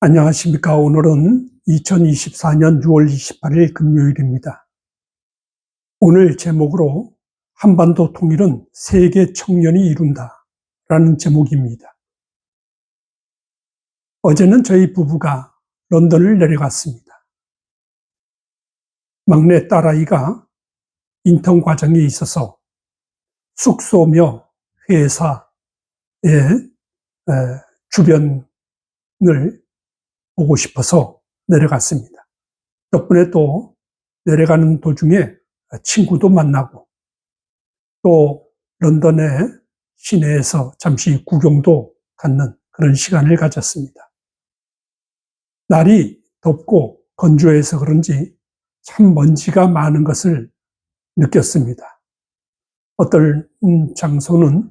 안녕하십니까. 오늘은 2024년 6월 28일 금요일입니다. 오늘 제목으로 한반도 통일은 세계 청년이 이룬다 라는 제목입니다. 어제는 저희 부부가 런던을 내려갔습니다. 막내 딸아이가 인턴 과정에 있어서 숙소며 회사의 주변을 보고 싶어서 내려갔습니다. 덕분에 또 내려가는 도중에 친구도 만나고 또 런던의 시내에서 잠시 구경도 갖는 그런 시간을 가졌습니다. 날이 덥고 건조해서 그런지 참 먼지가 많은 것을 느꼈습니다. 어떤 장소는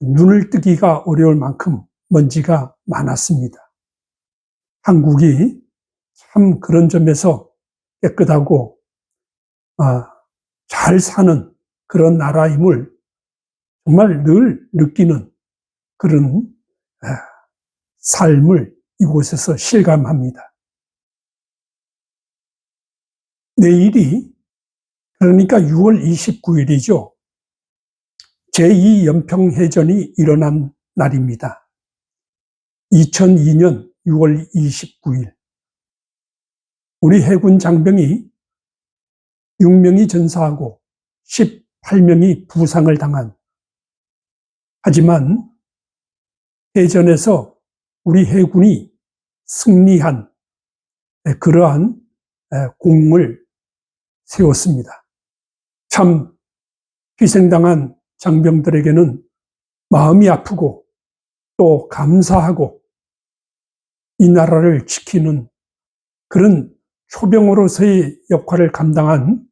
눈을 뜨기가 어려울 만큼 먼지가 많았습니다. 한국이 참 그런 점에서 깨끗하고 잘 사는 그런 나라임을 정말 늘 느끼는 그런 삶을 이곳에서 실감합니다. 내일이 그러니까 6월 29일이죠. 제2연평해전이 일어난 날입니다. 2002년 6월 29일 우리 해군 장병이 6명이 전사하고 18명이 부상을 당한, 하지만 해전에서 우리 해군이 승리한 그러한 공을 세웠습니다. 참 희생당한 장병들에게는 마음이 아프고 또 감사하고 이 나라를 지키는 그런 초병으로서의 역할을 감당한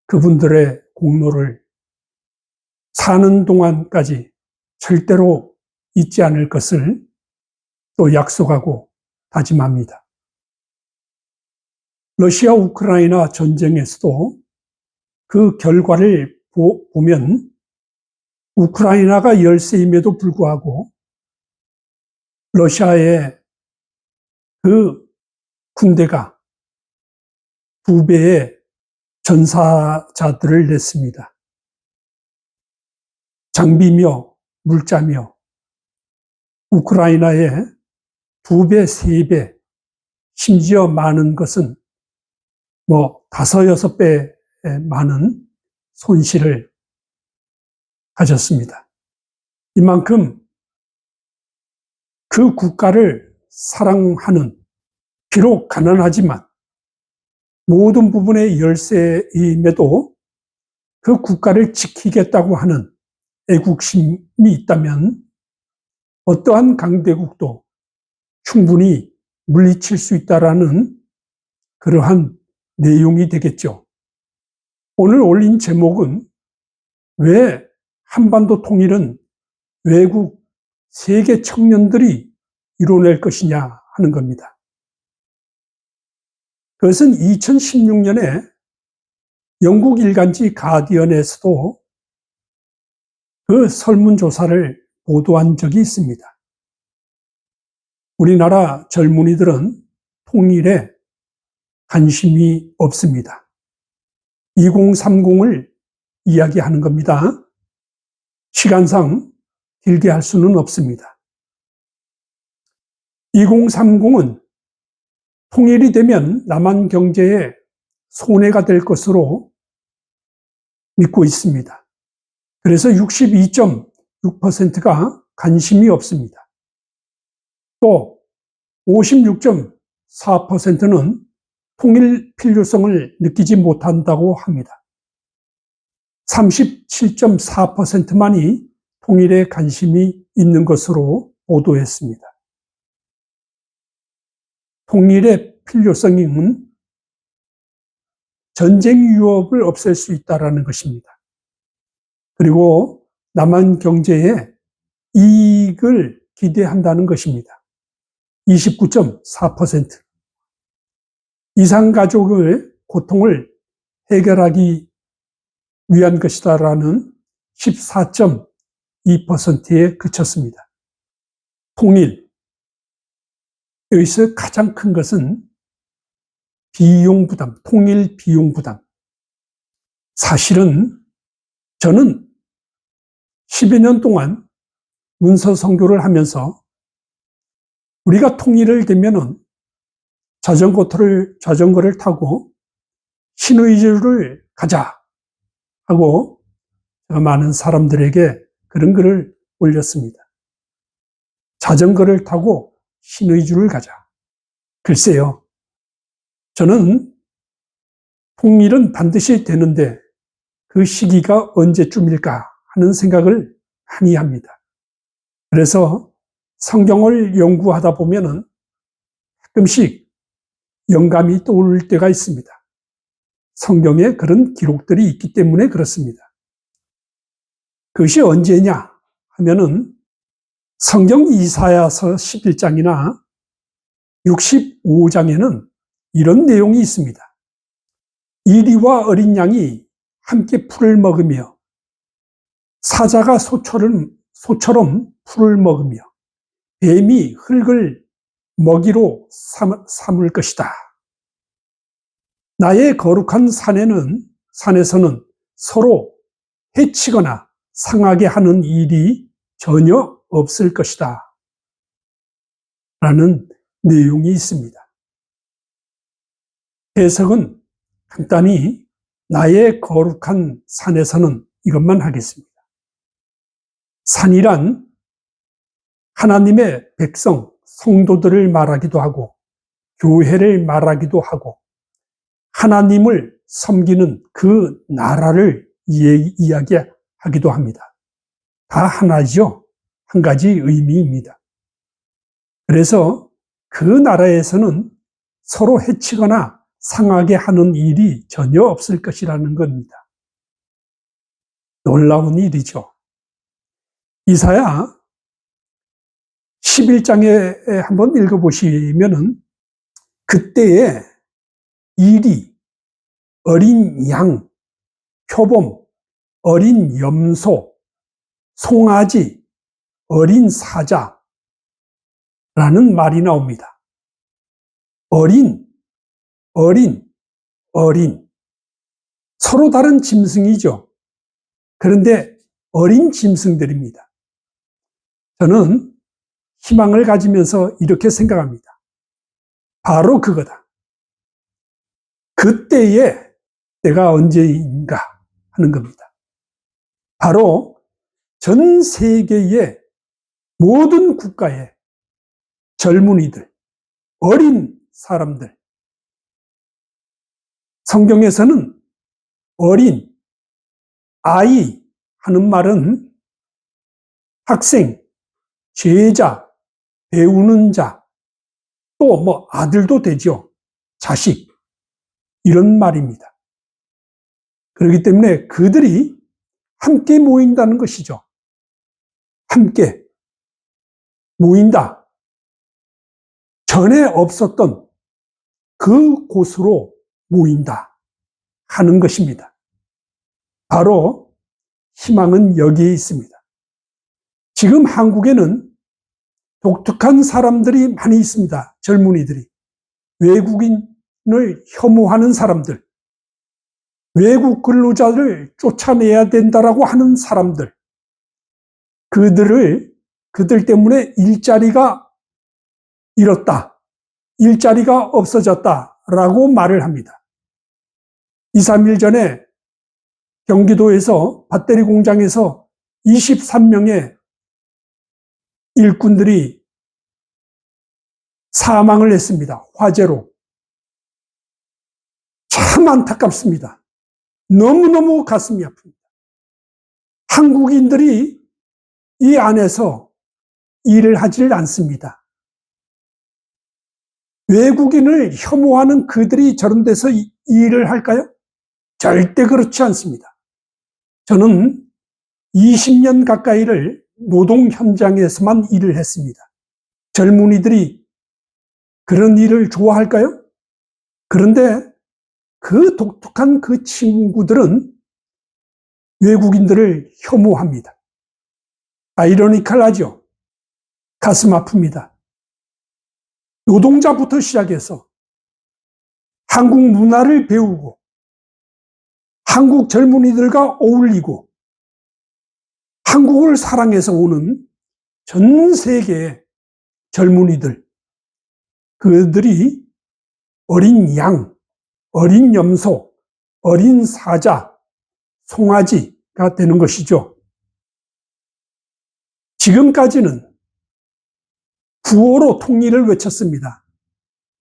그분들의 공로를 사는 동안까지 절대로 잊지 않을 것을 또 약속하고 다짐합니다. 러시아 우크라이나 전쟁에서도 그 결과를 보면 우크라이나가 열세임에도 불구하고 러시아의 그 군대가 2배의 전사자들을 냈습니다. 장비며 물자며 우크라이나의 2배, 3배, 심지어 많은 것은 5, 6배 많은 손실을 가졌습니다. 이만큼 그 국가를 사랑하는, 비록 가난하지만 모든 부분의 열세임에도 그 국가를 지키겠다고 하는 애국심이 있다면 어떠한 강대국도 충분히 물리칠 수 있다라는 그러한 내용이 되겠죠. 오늘 올린 제목은 왜 한반도 통일은 외국 세계 청년들이 이뤄낼 것이냐 하는 겁니다. 그것은 2016년에 영국 일간지 가디언에서도 그 설문조사를 보도한 적이 있습니다. 우리나라 젊은이들은 통일에 관심이 없습니다. 2030을 이야기하는 겁니다. 시간상 길게 할 수는 없습니다. 2030은 통일이 되면 남한 경제에 손해가 될 것으로 믿고 있습니다. 그래서 62.6%가 관심이 없습니다. 또 56.4%는 통일 필요성을 느끼지 못한다고 합니다. 37.4%만이 통일에 관심이 있는 것으로 보도했습니다. 통일의 필요성은 전쟁 위협을 없앨 수 있다는 것입니다. 그리고 남한 경제에 이익을 기대한다는 것입니다. 29.4%. 이산가족의 고통을 해결하기 위한 것이다라는 14.2%에 그쳤습니다. 통일, 여기서 가장 큰 것은 비용 부담, 통일 비용 부담. 사실은 저는 10여 년 동안 문서 선교를 하면서 우리가 통일을 되면은 자전거를 타고 신의주를 가자 하고 많은 사람들에게 그런 글을 올렸습니다. 자전거를 타고 신의주를 가자. 글쎄요, 저는 통일은 반드시 되는데 그 시기가 언제쯤일까 하는 생각을 많이 합니다. 그래서 성경을 연구하다 보면은 가끔씩 영감이 떠오를 때가 있습니다. 성경에 그런 기록들이 있기 때문에 그렇습니다. 그것이 언제냐 하면은 성경 이사야서 11장이나 65장에는 이런 내용이 있습니다. 이리와 어린 양이 함께 풀을 먹으며 사자가 소처럼 풀을 먹으며 뱀이 흙을 먹이로 삼을 것이다. 나의 거룩한 산에서는 서로 해치거나 상하게 하는 일이 전혀 없을 것이다. 라는 내용이 있습니다. 해석은 간단히 나의 거룩한 산에서는 이것만 하겠습니다. 산이란 하나님의 백성, 성도들을 말하기도 하고 교회를 말하기도 하고 하나님을 섬기는 그 나라를 이야기하기도 합니다. 다 하나죠. 한 가지 의미입니다. 그래서 그 나라에서는 서로 해치거나 상하게 하는 일이 전혀 없을 것이라는 겁니다. 놀라운 일이죠. 이사야 11장에 한번 읽어보시면은 그때에 이리, 어린 양, 표범, 어린 염소, 송아지, 어린 사자라는 말이 나옵니다. 어린. 서로 다른 짐승이죠. 그런데 어린 짐승들입니다. 저는 희망을 가지면서 이렇게 생각합니다. 바로 그거다. 그때의 때가 언제인가 하는 겁니다. 바로 전 세계의 모든 국가의 젊은이들, 어린 사람들. 성경에서는 어린, 아이 하는 말은 학생, 제자, 배우는 자, 또 아들도 되죠. 자식. 이런 말입니다. 그렇기 때문에 그들이 함께 모인다는 것이죠. 함께 모인다. 전에 없었던 그 곳으로 모인다 하는 것입니다. 바로 희망은 여기에 있습니다. 지금 한국에는 독특한 사람들이 많이 있습니다. 젊은이들이. 외국인을 혐오하는 사람들, 외국 근로자를 쫓아내야 된다라고 하는 사람들, 그들 때문에 일자리가 잃었다, 일자리가 없어졌다라고 말을 합니다. 2, 3일 전에 경기도에서 배터리 공장에서 23명의 일꾼들이 사망을 했습니다. 화재로. 참 안타깝습니다. 너무너무 가슴이 아픕니다. 한국인들이 이 안에서 일을 하질 않습니다. 외국인을 혐오하는 그들이 저런 데서 일을 할까요? 절대 그렇지 않습니다. 저는 20년 가까이를 노동 현장에서만 일을 했습니다. 젊은이들이 그런 일을 좋아할까요? 그런데 그 독특한 그 친구들은 외국인들을 혐오합니다. 아이러니컬하죠. 가슴 아픕니다. 노동자부터 시작해서 한국 문화를 배우고 한국 젊은이들과 어울리고 한국을 사랑해서 오는 전 세계의 젊은이들, 그들이 어린 양, 어린 염소, 어린 사자, 송아지가 되는 것이죠. 지금까지는 구호로 통일을 외쳤습니다.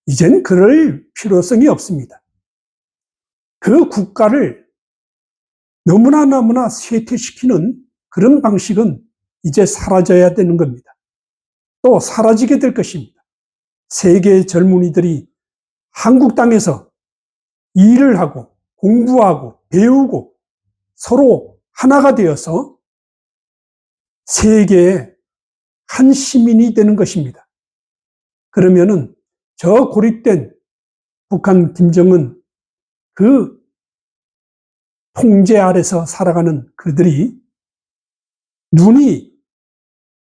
이젠 그럴 필요성이 없습니다. 그 국가를 너무나 쇠퇴시키는 그런 방식은 이제 사라져야 되는 겁니다. 또 사라지게 될 것입니다. 세계의 젊은이들이 한국 땅에서 일을 하고 공부하고 배우고 서로 하나가 되어서 세계의 한 시민이 되는 것입니다. 그러면은 저 고립된 북한 김정은 그 통제 아래서 살아가는 그들이 눈이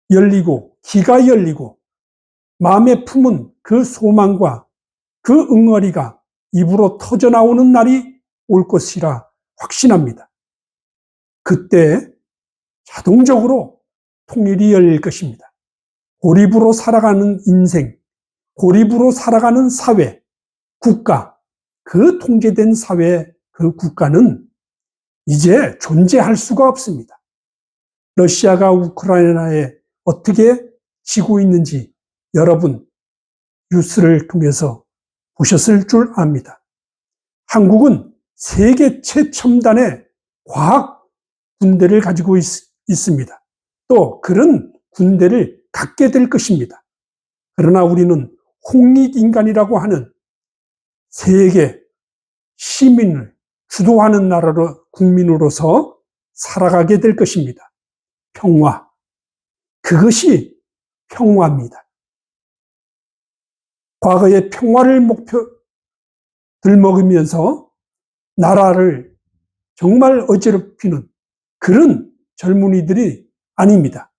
열리고 귀가 열리고 마음에 품은 그 소망과 그 응어리가 입으로 터져나오는 날이 올 것이라 확신합니다. 그때 자동적으로 통일이 열릴 것입니다. 고립으로 살아가는 인생, 고립으로 살아가는 사회, 국가, 그 통제된 사회, 그 국가는 이제 존재할 수가 없습니다. 러시아가 우크라이나에 어떻게 지고 있는지 여러분 뉴스를 통해서 보셨을 줄 압니다. 한국은 세계 최첨단의 과학 군대를 가지고 있습니다. 또 그런 군대를 갖게 될 것입니다. 그러나 우리는 홍익인간이라고 하는 세계 시민을 주도하는 나라로 국민으로서 살아가게 될 것입니다. 평화. 그것이 평화입니다. 과거의 평화를 목표 들먹으면서 나라를 정말 어지럽히는 그런 젊은이들이 아닙니다.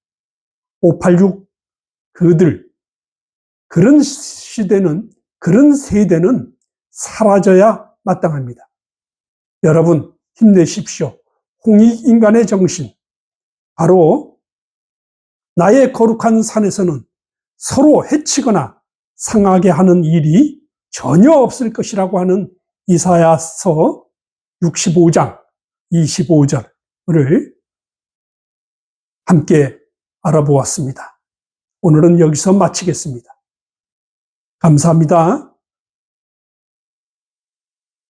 586 그들, 그런 시대는, 그런 세대는 사라져야 마땅합니다. 여러분 힘내십시오. 홍익인간의 정신, 바로 나의 거룩한 산에서는 서로 해치거나 상하게 하는 일이 전혀 없을 것이라고 하는 이사야서 65장 25절을 함께 알아보았습니다. 오늘은 여기서 마치겠습니다. 감사합니다.